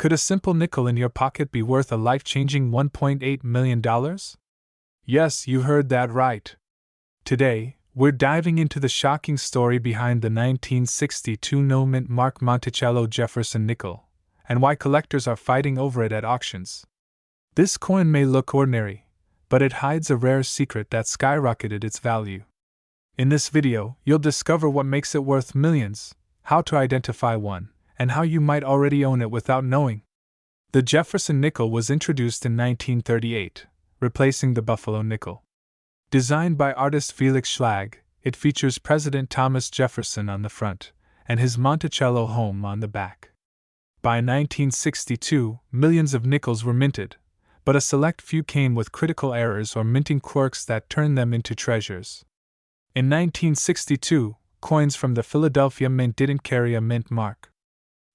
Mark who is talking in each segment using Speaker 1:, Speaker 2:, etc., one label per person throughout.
Speaker 1: Could a simple nickel in your pocket be worth a life-changing $1.8 million? Yes, you heard that right. Today, we're diving into the shocking story behind the 1962 no-mint mark Monticello Jefferson nickel, and why collectors are fighting over it at auctions. This coin may look ordinary, but it hides a rare secret that skyrocketed its value. In this video, you'll discover what makes it worth millions, how to identify one, and how you might already own it without knowing. The Jefferson nickel was introduced in 1938, replacing the Buffalo nickel. Designed by artist Felix Schlag, it features President Thomas Jefferson on the front, and his Monticello home on the back. By 1962, millions of nickels were minted, but a select few came with critical errors or minting quirks that turned them into treasures. In 1962, coins from the Philadelphia Mint didn't carry a mint mark.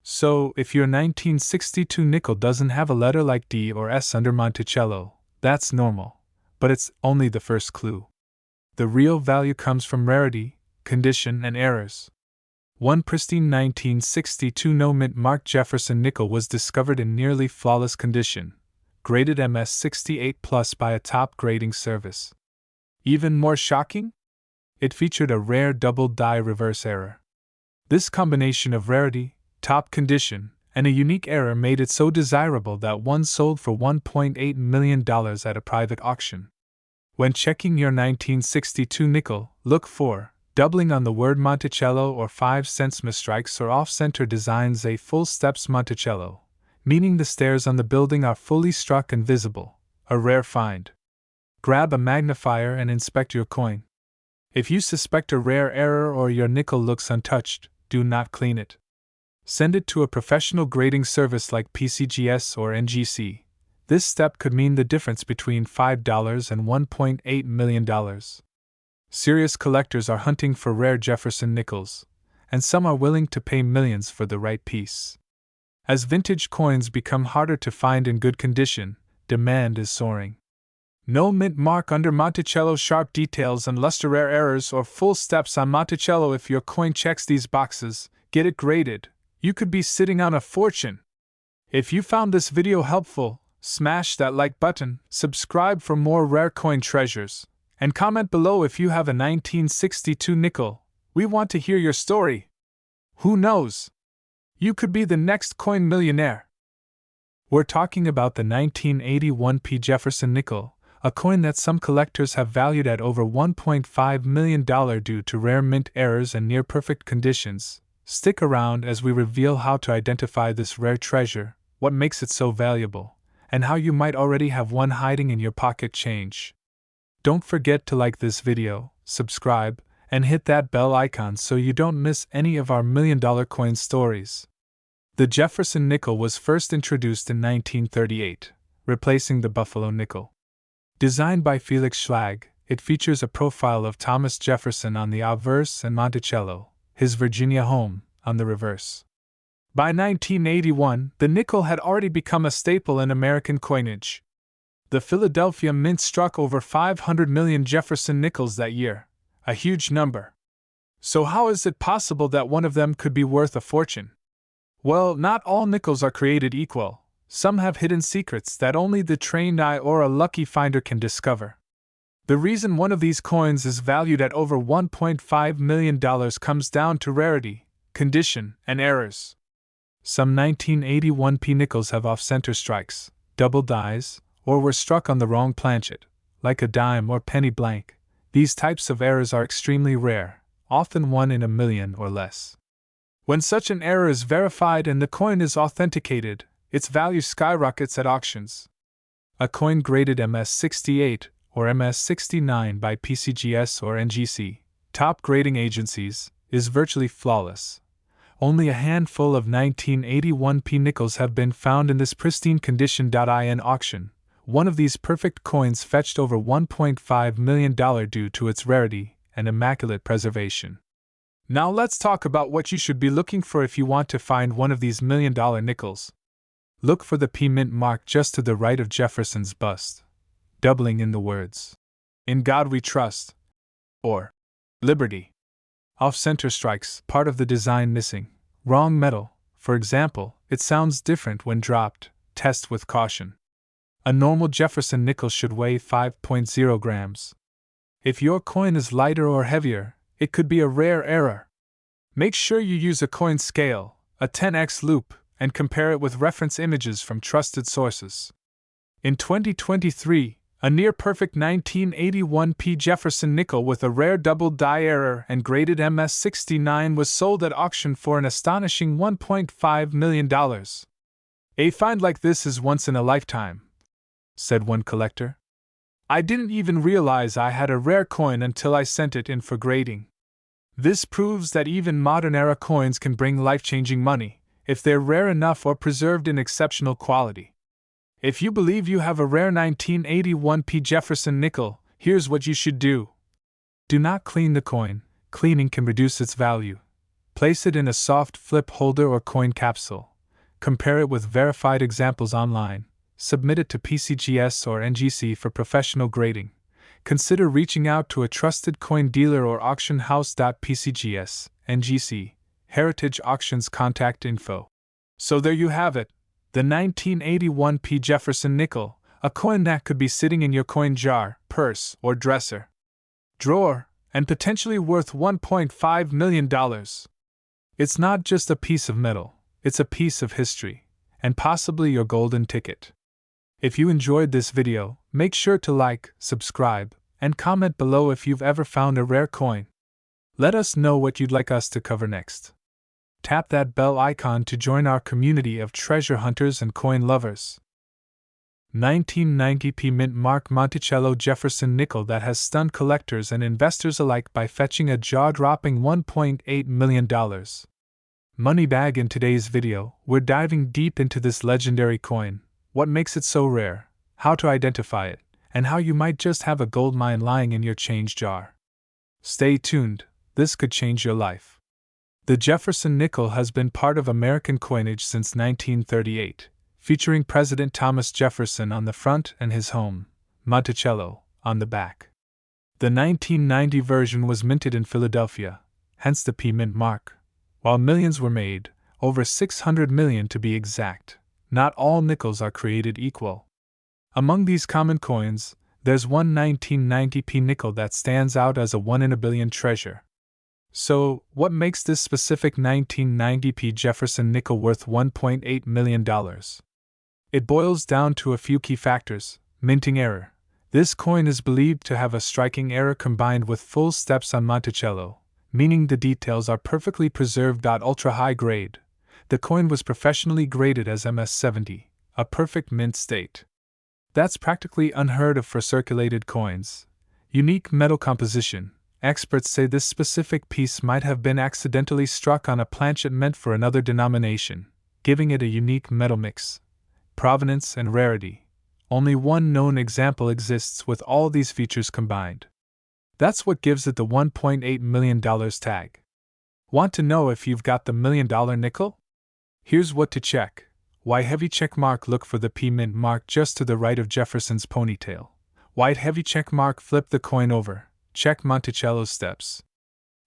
Speaker 1: So, if your 1962 nickel doesn't have a letter like D or S under Monticello, that's normal, but it's only the first clue. The real value comes from rarity, condition, and errors. One pristine 1962 no-mint mark Jefferson nickel was discovered in nearly flawless condition, graded MS 68+ by a top grading service. Even more shocking? It featured a rare double die reverse error. This combination of rarity, top condition, and a unique error made it so desirable that one sold for $1.8 million at a private auction. When checking your 1962 nickel, look for doubling on the word Monticello or 5 cents misstrikes or off-center designs a full steps Monticello, meaning the stairs on the building are fully struck and visible, a rare find. Grab a magnifier and inspect your coin. If you suspect a rare error or your nickel looks untouched, do not clean it. Send it to a professional grading service like PCGS or NGC. This step could mean the difference between $5 and $1.8 million. Serious collectors are hunting for rare Jefferson nickels, and some are willing to pay millions for the right piece. As vintage coins become harder to find in good condition, demand is soaring. No mint mark under Monticello, sharp details and luster rare errors, or full steps on Monticello. If your coin checks these boxes, get it graded. You could be sitting on a fortune. If you found this video helpful, smash that like button, subscribe for more rare coin treasures, and comment below if you have a 1962 nickel. We want to hear your story. Who knows? You could be the next coin millionaire. We're talking about the 1981 P. Jefferson nickel, a coin that some collectors have valued at over $1.5 million due to rare mint errors and near-perfect conditions. Stick around as we reveal how to identify this rare treasure, what makes it so valuable, and how you might already have one hiding in your pocket change. Don't forget to like this video, subscribe, and hit that bell icon so you don't miss any of our million-dollar coin stories. The Jefferson nickel was first introduced in 1938, replacing the Buffalo nickel. Designed by Felix Schlag, it features a profile of Thomas Jefferson on the obverse and Monticello, his Virginia home, on the reverse. By 1981, the nickel had already become a staple in American coinage. The Philadelphia Mint struck over 500 million Jefferson nickels that year, a huge number. So how is it possible that one of them could be worth a fortune? Well, not all nickels are created equal. Some have hidden secrets that only the trained eye or a lucky finder can discover. The reason one of these coins is valued at over $1.5 million comes down to rarity, condition, and errors. Some 1981 P nickels have off-center strikes, double dies, or were struck on the wrong planchet, like a dime or penny blank. These types of errors are extremely rare, often 1 in a million or less. When such an error is verified and the coin is authenticated, its value skyrockets at auctions. A coin graded MS 68 or MS 69 by PCGS or NGC, top grading agencies, is virtually flawless. Only a handful of 1981 P nickels have been found in this pristine condition. In auction, one of these perfect coins fetched over $1.5 million due to its rarity and immaculate preservation. Now let's talk about what you should be looking for if you want to find one of these million-dollar nickels. Look for the P mint mark just to the right of Jefferson's bust, doubling in the words, "In God We Trust," or "Liberty." Off-center strikes, part of the design missing, wrong metal, for example, it sounds different when dropped. Test with caution. A normal Jefferson nickel should weigh 5.0 grams. If your coin is lighter or heavier, it could be a rare error. Make sure you use a coin scale, a 10x loop, and compare it with reference images from trusted sources. In 2023, a near-perfect 1981 P. Jefferson nickel with a rare double die error and graded MS69 was sold at auction for an astonishing $1.5 million. A find like this is once in a lifetime, said one collector. I didn't even realize I had a rare coin until I sent it in for grading. This proves that even modern-era coins can bring life-changing money, if they're rare enough or preserved in exceptional quality. If you believe you have a rare 1981 P. Jefferson nickel, here's what you should do. Do not clean the coin. Cleaning can reduce its value. Place it in a soft flip holder or coin capsule. Compare it with verified examples online. Submit it to PCGS or NGC for professional grading. Consider reaching out to a trusted coin dealer or auction house. PCGS, NGC, Heritage Auctions contact info. So there you have it. The 1981 P. Jefferson nickel, a coin that could be sitting in your coin jar, purse, or dresser drawer, and potentially worth $1.5 million. It's not just a piece of metal, it's a piece of history, and possibly your golden ticket. If you enjoyed this video, make sure to like, subscribe, and comment below if you've ever found a rare coin. Let us know what you'd like us to cover next. Tap that bell icon to join our community of treasure hunters and coin lovers. 1990 P. Mint Mark Monticello Jefferson nickel that has stunned collectors and investors alike by fetching a jaw-dropping $1.8 million. Money bag. In today's video, we're diving deep into this legendary coin, what makes it so rare, how to identify it, and how you might just have a gold mine lying in your change jar. Stay tuned, this could change your life. The Jefferson nickel has been part of American coinage since 1938, featuring President Thomas Jefferson on the front and his home, Monticello, on the back. The 1990 version was minted in Philadelphia, hence the P Mint mark. While millions were made, over 600 million to be exact, not all nickels are created equal. Among these common coins, there's one 1990 P nickel that stands out as a 1 in a billion treasure. So, what makes this specific 1990 P. Jefferson nickel worth $1.8 million? It boils down to a few key factors. Minting error. This coin is believed to have a striking error combined with full steps on Monticello, meaning the details are perfectly preserved. Ultra high grade. The coin was professionally graded as MS70, a perfect mint state. That's practically unheard of for circulated coins. Unique metal composition. Experts say this specific piece might have been accidentally struck on a planchet meant for another denomination, giving it a unique metal mix. Provenance and rarity. Only one known example exists with all these features combined. That's what gives it the $1.8 million tag. Want to know if you've got the $1 million nickel? Here's what to check. White heavy check mark. Look for the P Mint mark just to the right of Jefferson's ponytail. White heavy check mark. Flip the coin over. Check Monticello's steps.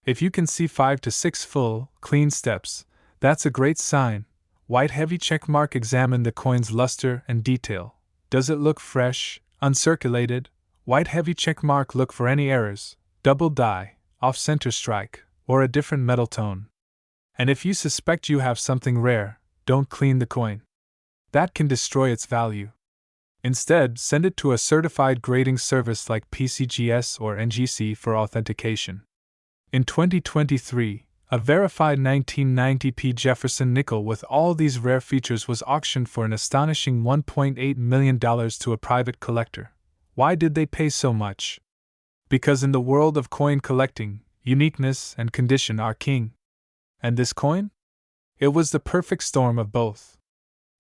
Speaker 1: If you can see 5 to 6 full, clean steps, that's a great sign. White heavy check mark. Examine the coin's luster and detail. Does it look fresh, uncirculated? White heavy check mark. Look for any errors, double die, off-center strike, or a different metal tone. And if you suspect you have something rare, don't clean the coin. That can destroy its value. Instead, send it to a certified grading service like PCGS or NGC for authentication. In 2023, a verified 1990 P. Jefferson nickel with all these rare features was auctioned for an astonishing $1.8 million to a private collector. Why did they pay so much? Because in the world of coin collecting, uniqueness and condition are king. And this coin? It was the perfect storm of both.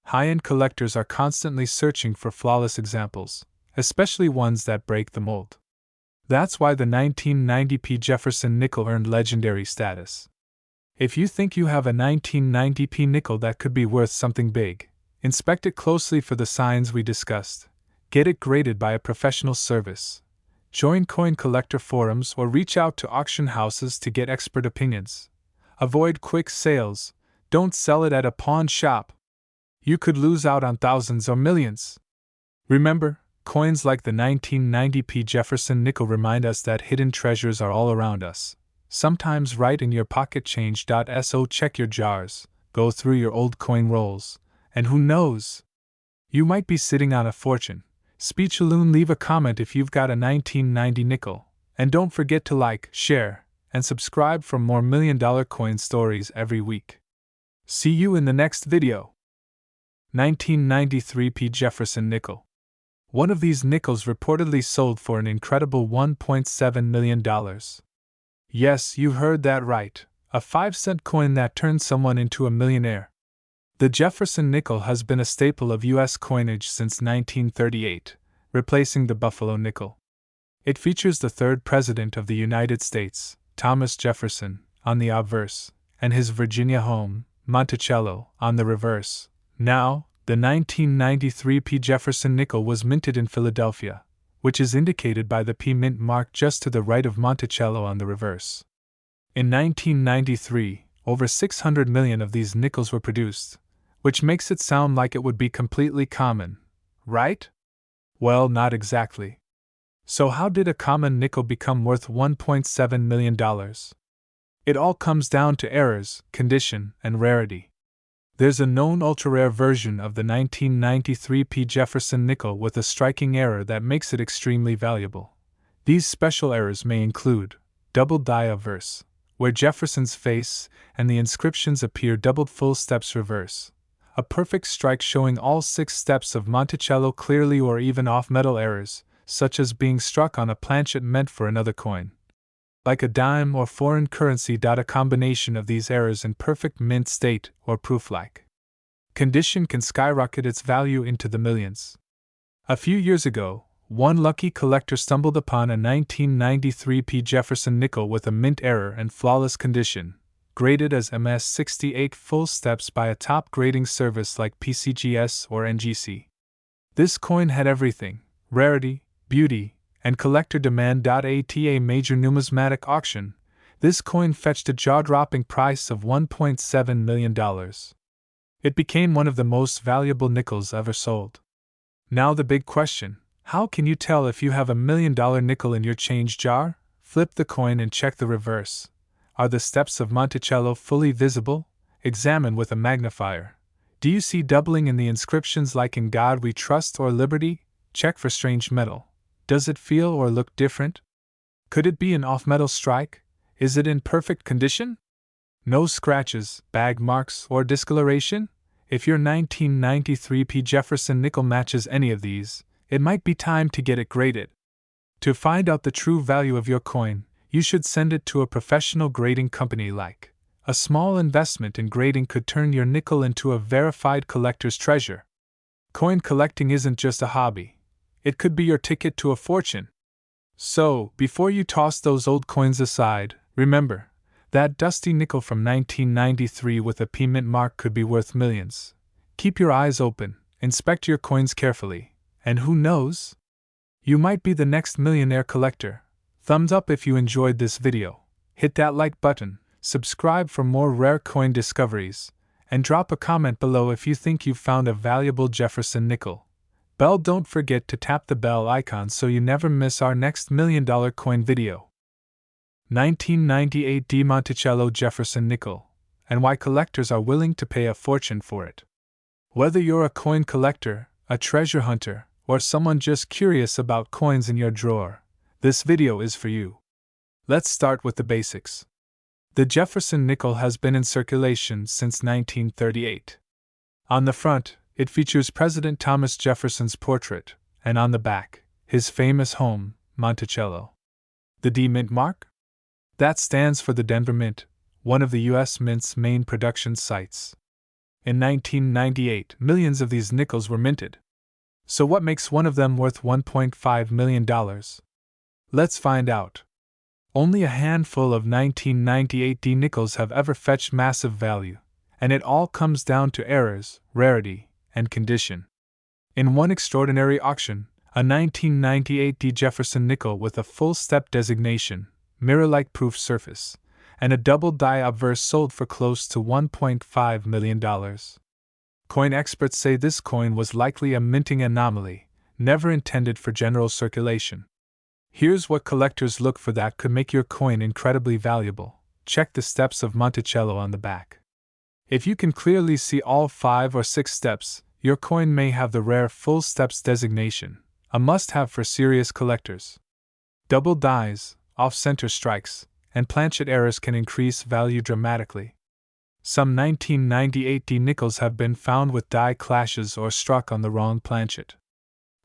Speaker 1: High-end collectors are constantly searching for flawless examples, especially ones that break the mold. That's why the 1990 P. Jefferson nickel earned legendary status. If you think you have a 1990 P nickel that could be worth something big, inspect it closely for the signs we discussed. Get it graded by a professional service. Join coin collector forums or reach out to auction houses to get expert opinions. Avoid quick sales. Don't sell it at a pawn shop. You could lose out on thousands or millions. Remember, coins like the 1990p Jefferson nickel remind us that hidden treasures are all around us, sometimes right in your pocket. Change.so. Check your jars, go through your old coin rolls, and who knows? You might be sitting on a fortune. Speechaloon, leave a comment if you've got a 1990 nickel, and don't forget to like, share, and subscribe for more $1,000,000 coin stories every week. See you in the next video. 1993p Jefferson nickel. One of these nickels reportedly sold for an incredible $1.7 million. Yes, you heard that right, a 5-cent coin that turned someone into a millionaire. The Jefferson nickel has been a staple of U.S. coinage since 1938, replacing the Buffalo nickel. It features the third President of the United States, Thomas Jefferson, on the obverse, and his Virginia home, Monticello, on the reverse. Now, the 1993p Jefferson nickel was minted in Philadelphia, which is indicated by the P mint mark just to the right of Monticello on the reverse. In 1993, over 600 million of these nickels were produced, which makes it sound like it would be completely common, right? Well, not exactly. So how did a common nickel become worth $1.7 million? It all comes down to errors, condition, and rarity. There's a known ultra-rare version of the 1993p Jefferson nickel with a striking error that makes it extremely valuable. These special errors may include doubled die obverse, where Jefferson's face and the inscriptions appear doubled full steps reverse, a perfect strike showing all 6 steps of Monticello clearly, or even off-metal errors, such as being struck on a planchet meant for another coin, like a dime or foreign currency. A combination of these errors in perfect mint state or proof-like condition can skyrocket its value into the millions. A few years ago, one lucky collector stumbled upon a 1993p Jefferson nickel with a mint error and flawless condition, graded as MS68 full steps by a top grading service like PCGS or NGC. This coin had everything: rarity, beauty, and collector demand. At a major numismatic auction, this coin fetched a jaw-dropping price of $1.7 million. It became one of the most valuable nickels ever sold. Now the big question: how can you tell if you have a $1 million nickel in your change jar? Flip the coin and check the reverse. Are the steps of Monticello fully visible? Examine with a magnifier. Do you see doubling in the inscriptions like "In God We Trust" or "Liberty"? Check for strange metal. Does it feel or look different? Could it be an off-metal strike? Is it in perfect condition? No scratches, bag marks, or discoloration? If your 1993p Jefferson nickel matches any of these, it might be time to get it graded. To find out the true value of your coin, you should send it to a professional grading company. Like a small investment in grading could turn your nickel into a verified collector's treasure. Coin collecting isn't just a hobby. It could be your ticket to a fortune. So, before you toss those old coins aside, remember, that dusty nickel from 1993 with a P mint mark could be worth millions. Keep your eyes open, inspect your coins carefully, and who knows? You might be the next millionaire collector. Thumbs up if you enjoyed this video, hit that like button, subscribe for more rare coin discoveries, and drop a comment below if you think you've found a valuable Jefferson nickel. Don't forget to tap the bell icon so you never miss our next $1 million coin video. 1998 D Monticello Jefferson nickel, and why collectors are willing to pay a fortune for it. Whether you're a coin collector, a treasure hunter, or someone just curious about coins in your drawer, this video is for you. Let's start with the basics. The Jefferson nickel has been in circulation since 1938. On the front, it features President Thomas Jefferson's portrait, and on the back, his famous home, Monticello. The D Mint mark? That stands for the Denver Mint, one of the U.S. Mint's main production sites. In 1998, millions of these nickels were minted. So what makes one of them worth $1.5 million? Let's find out. Only a handful of 1998 D nickels have ever fetched massive value, and it all comes down to errors, rarity, and condition. In one extraordinary auction, a 1998 D Jefferson nickel with a full step designation, mirror-like proof surface, and a double die obverse sold for close to $1.5 million. Coin experts say this coin was likely a minting anomaly, never intended for general circulation. Here's what collectors look for that could make your coin incredibly valuable. Check the steps of Monticello on the back. If you can clearly see all 5 or 6 steps, your coin may have the rare full steps designation, a must-have for serious collectors. Double dies, off-center strikes, and planchet errors can increase value dramatically. Some 1998 nickels have been found with die clashes or struck on the wrong planchet.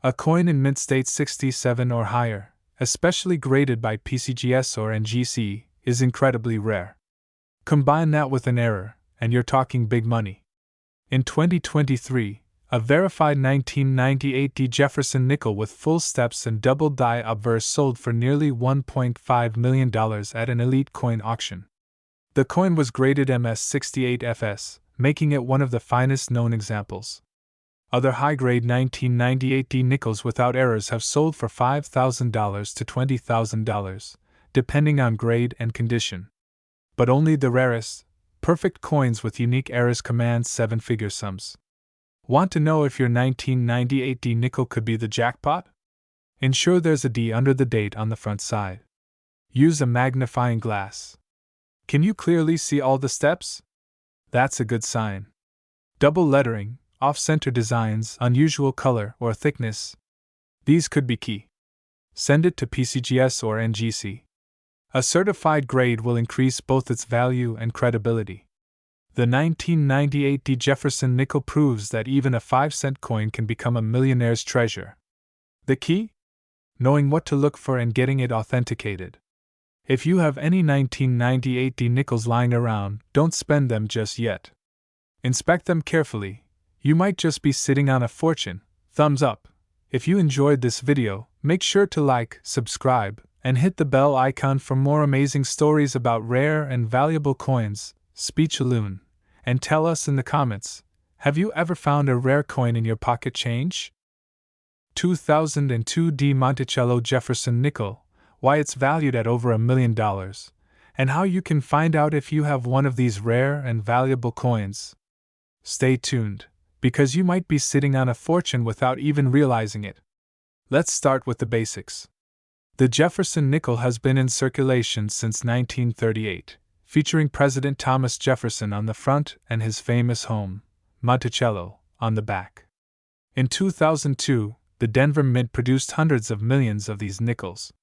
Speaker 1: A coin in mint state 67 or higher, especially graded by PCGS or NGC, is incredibly rare. Combine that with an error, and you're talking big money. In 2023, a verified 1998 Jefferson nickel with full steps and double die obverse sold for nearly $1.5 million at an elite coin auction. The coin was graded MS68FS, making it one of the finest known examples. Other high-grade 1998 nickels without errors have sold for $5,000 to $20,000, depending on grade and condition. But only the rarest, perfect coins with unique errors command 7-figure sums. Want to know if your 1998 nickel could be the jackpot? Ensure there's a D under the date on the front side. Use a magnifying glass. Can you clearly see all the steps? That's a good sign. Double lettering, off-center designs, unusual color or thickness. These could be key. Send it to PCGS or NGC. A certified grade will increase both its value and credibility. The 1998 Jefferson nickel proves that even a 5-cent coin can become a millionaire's treasure. The key? Knowing what to look for and getting it authenticated. If you have any 1998 nickels lying around, don't spend them just yet. Inspect them carefully. You might just be sitting on a fortune. Thumbs up. If you enjoyed this video, make sure to like, subscribe, and hit the bell icon for more amazing stories about rare and valuable coins. Speechalune. And tell us in the comments, have you ever found a rare coin in your pocket change? 2002 Monticello Jefferson nickel, why it's valued at over $1 million, and how you can find out if you have one of these rare and valuable coins. Stay tuned, because you might be sitting on a fortune without even realizing it. Let's start with the basics. The Jefferson nickel has been in circulation since 1938. Featuring President Thomas Jefferson on the front and his famous home, Monticello, on the back. In 2002, the Denver Mint produced hundreds of millions of these nickels.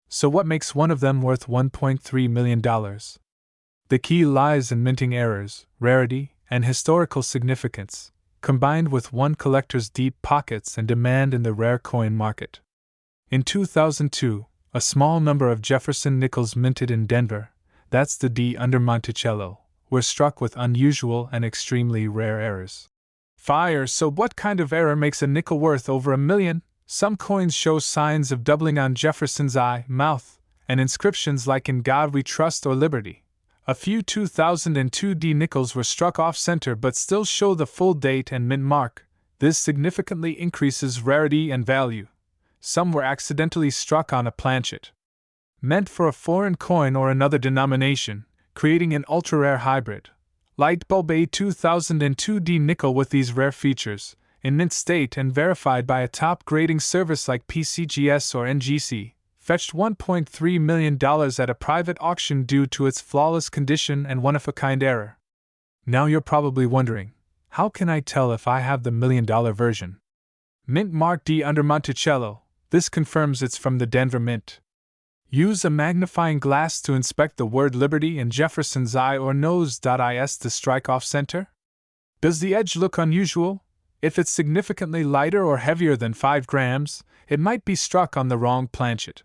Speaker 1: So what makes one of them worth $1.3 million? The key lies in minting errors, rarity, and historical significance, combined with one collector's deep pockets and demand in the rare coin market. In 2002, a small number of Jefferson nickels minted in Denver, that's the D under Monticello, were struck with unusual and extremely rare errors. Fire! So what kind of error makes a nickel worth over $1 million? Some coins show signs of doubling on Jefferson's eye, mouth, and inscriptions like "In God We Trust" or "Liberty." A few 2002 nickels were struck off-center but still show the full date and mint mark. This significantly increases rarity and value. Some were accidentally struck on a planchet, meant for a foreign coin or another denomination, creating an ultra-rare hybrid. Lightbulb A 2002 nickel with these rare features, in mint state and verified by a top grading service like PCGS or NGC, fetched $1.3 million at a private auction due to its flawless condition and one-of-a-kind error. Now you're probably wondering, how can I tell if I have the $1 million version? Mint mark D under Monticello, this confirms it's from the Denver Mint. Use a magnifying glass to inspect the word Liberty in Jefferson's eye or nose. Is to strike off-center? Does the edge look unusual? If it's significantly lighter or heavier than 5 grams, it might be struck on the wrong planchet.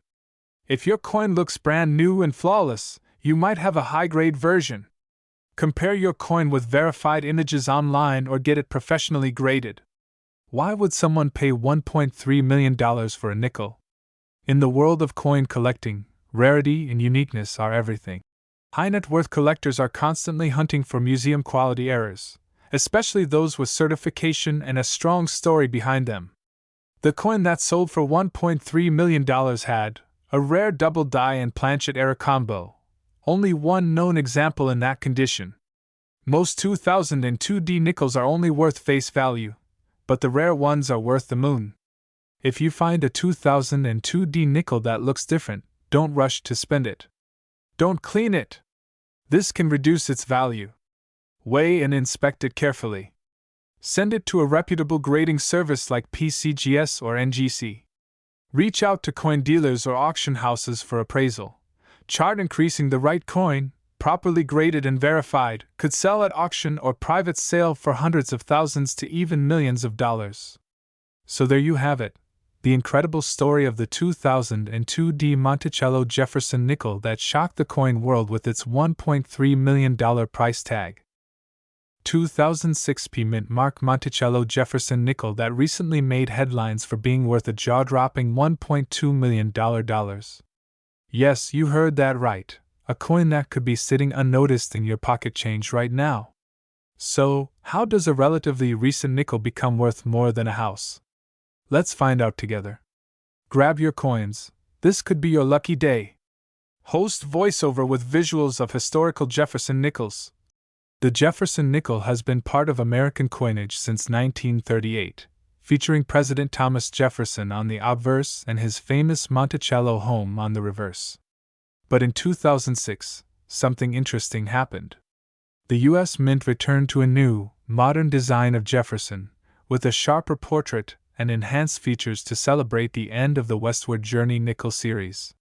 Speaker 1: If your coin looks brand new and flawless, you might have a high-grade version. Compare your coin with verified images online or get it professionally graded. Why would someone pay $1.3 million for a nickel? In the world of coin collecting, rarity and uniqueness are everything. High net worth collectors are constantly hunting for museum-quality errors, especially those with certification and a strong story behind them. The coin that sold for $1.3 million had a rare double die and planchet error combo, only one known example in that condition. Most 2002D nickels are only worth face value, but the rare ones are worth the moon. If you find a 2002D nickel that looks different, don't rush to spend it. Don't clean it. This can reduce its value. Weigh and inspect it carefully. Send it to a reputable grading service like PCGS or NGC. Reach out to coin dealers or auction houses for appraisal. Chart increasing the right coin, properly graded and verified, could sell at auction or private sale for hundreds of thousands to even millions of dollars. So there you have it, the incredible story of the 2002D Monticello Jefferson nickel that shocked the coin world with its $1.3 million price tag. 2006 Mint Mark Monticello Jefferson nickel that recently made headlines for being worth a jaw-dropping $1.2 million. Yes, you heard that right, a coin that could be sitting unnoticed in your pocket change right now. So, how does a relatively recent nickel become worth more than a house? Let's find out together. Grab your coins, this could be your lucky day. Host voiceover with visuals of historical Jefferson nickels. The Jefferson nickel has been part of American coinage since 1938, featuring President Thomas Jefferson on the obverse and his famous Monticello home on the reverse. But in 2006, something interesting happened. The U.S. Mint returned to a new, modern design of Jefferson, with a sharper portrait and enhanced features to celebrate the end of the Westward Journey nickel series.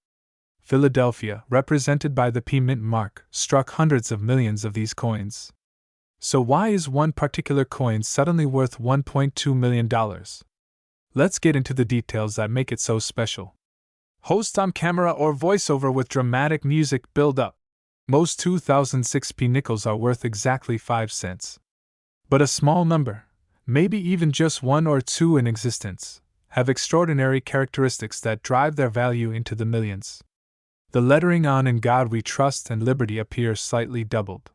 Speaker 1: Philadelphia, represented by the P Mint mark, struck hundreds of millions of these coins. So why is one particular coin suddenly worth $1.2 million? Let's get into the details that make it so special. Host on camera or voiceover with dramatic music build up. Most 2006P nickels are worth exactly 5 cents. But a small number, maybe even just one or two in existence, have extraordinary characteristics that drive their value into the millions. The lettering on "In God We Trust" and "Liberty" appears slightly doubled.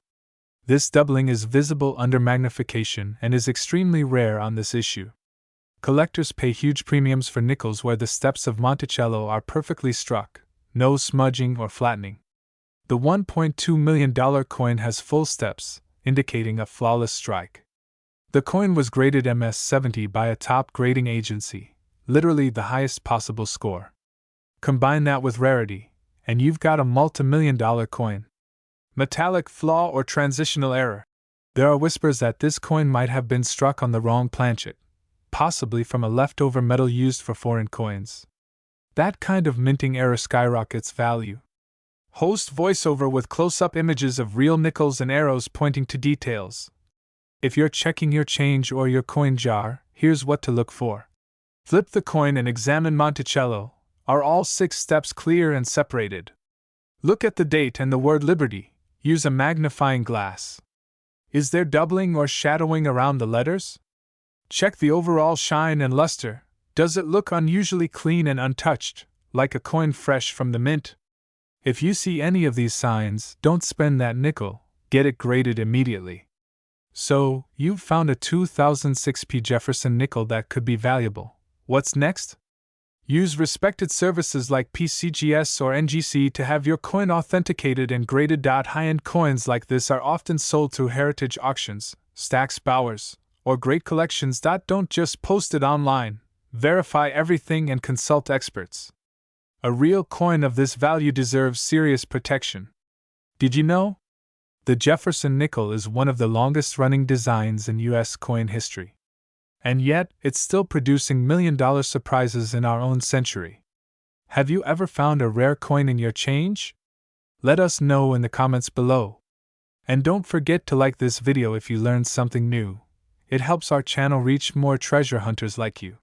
Speaker 1: This doubling is visible under magnification and is extremely rare on this issue. Collectors pay huge premiums for nickels where the steps of Monticello are perfectly struck, no smudging or flattening. The $1.2 million coin has full steps, indicating a flawless strike. The coin was graded MS-70 by a top grading agency, literally the highest possible score. Combine that with rarity, and you've got a multi-million-dollar coin. Metallic flaw or transitional error. There are whispers that this coin might have been struck on the wrong planchet, possibly from a leftover metal used for foreign coins. That kind of minting error skyrockets value. Host voiceover with close-up images of real nickels and arrows pointing to details. If you're checking your change or your coin jar, here's what to look for. Flip the coin and examine Monticello. Are all 6 steps clear and separated? Look at the date and the word Liberty. Use a magnifying glass. Is there doubling or shadowing around the letters? Check the overall shine and luster. Does it look unusually clean and untouched, like a coin fresh from the mint? If you see any of these signs, don't spend that nickel, get it graded immediately. So, you've found a 2006P Jefferson nickel that could be valuable. What's next? Use respected services like PCGS or NGC to have your coin authenticated and graded. High-end coins like this are often sold through heritage auctions, Stax Bowers, or great collections. Don't just post it online, verify everything and consult experts. A real coin of this value deserves serious protection. Did you know? The Jefferson nickel is one of the longest-running designs in U.S. coin history. And yet, it's still producing million-dollar surprises in our own century. Have you ever found a rare coin in your change? Let us know in the comments below. And don't forget to like this video if you learned something new. It helps our channel reach more treasure hunters like you.